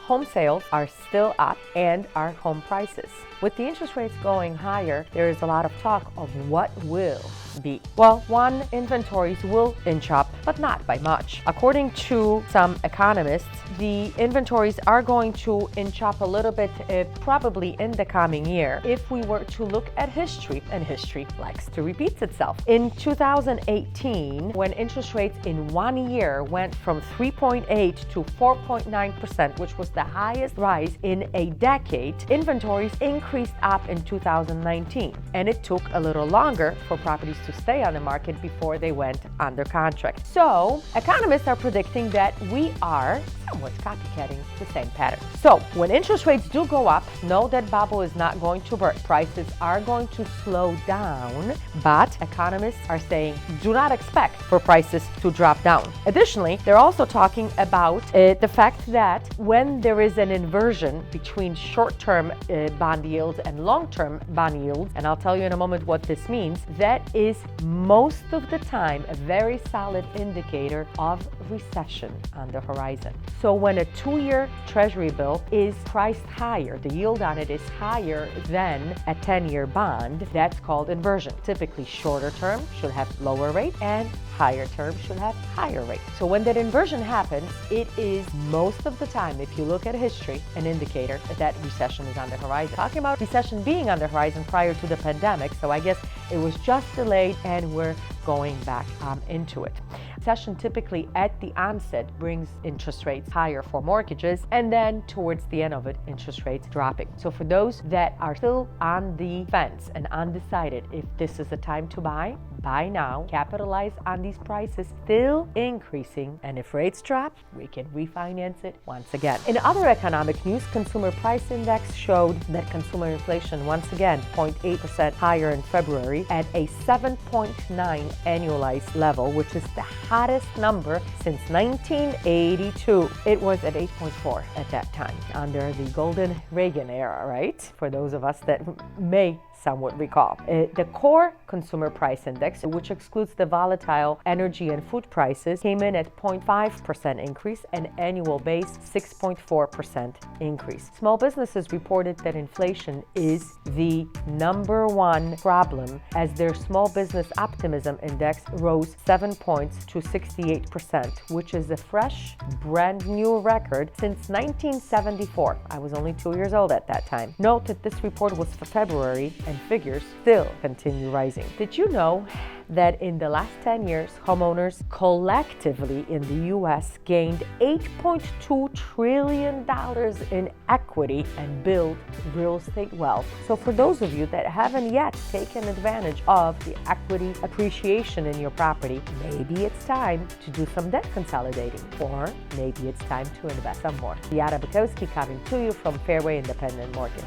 home sales are still up and are home prices. With the interest rates going higher, there is a lot of talk of what will be. Well, one, inventories will inch up, but not by much. According to some economists, the inventories are going to inch up a little bit probably in the coming year if we were to look at history, and history likes to repeat itself. In 2018, when interest rates in 1 year went from 3.8 to 4.9%, which was the highest rise in a decade, inventories increased up in 2019, and it took a little longer for properties to stay on the market before they went under contract. So economists are predicting that we are somewhat copycatting the same pattern. So when interest rates do go up, know that bubble is not going to burst. Prices are going to slow down, but economists are saying do not expect for prices to drop down. Additionally, they're also talking about the fact that when there is an inversion between short-term bond yields and long-term bond yields, and I'll tell you in a moment what this means, that is most of the time a very solid indicator of recession on the horizon. So when a 2-year treasury bill is priced higher, the yield on it is higher than a 10-year bond, that's called inversion. Typically shorter term should have lower rate and higher term should have higher rate. So when that inversion happens, it is most of the time, if you look at history, an indicator that recession is on the horizon. Talking about recession being on the horizon prior to the pandemic, so I guess it was just delayed and we're going back into it. Recession typically at the onset brings interest rates higher for mortgages, and then towards the end of it, interest rates dropping. So for those that are still on the fence and undecided if this is the time to buy now, capitalize on these prices still increasing, and if rates drop, we can refinance it once again. In other economic news, consumer price index showed that consumer inflation once again 0.8% higher in February at a 7.9 annualized level, which is the hottest number since 1982. It was at 8.4 at that time under the golden Reagan era, right? For those of us that may somewhat recall. The core consumer price index, which excludes the volatile energy and food prices, came in at 0.5% increase, an annual base 6.4% increase. Small businesses reported that inflation is the number one problem as their small business optimism index rose 7 points to 68%, which is a fresh, brand new record since 1974. I was only 2 years old at that time. Note that this report was for February and figures still continue rising. Did you know that in the last 10 years, homeowners collectively in the U.S. gained $8.2 trillion in equity and built real estate wealth? So for those of you that haven't yet taken advantage of the equity appreciation in your property, maybe it's time to do some debt consolidating, or maybe it's time to invest some more. Beata Bukowski coming to you from Fairway Independent Mortgage.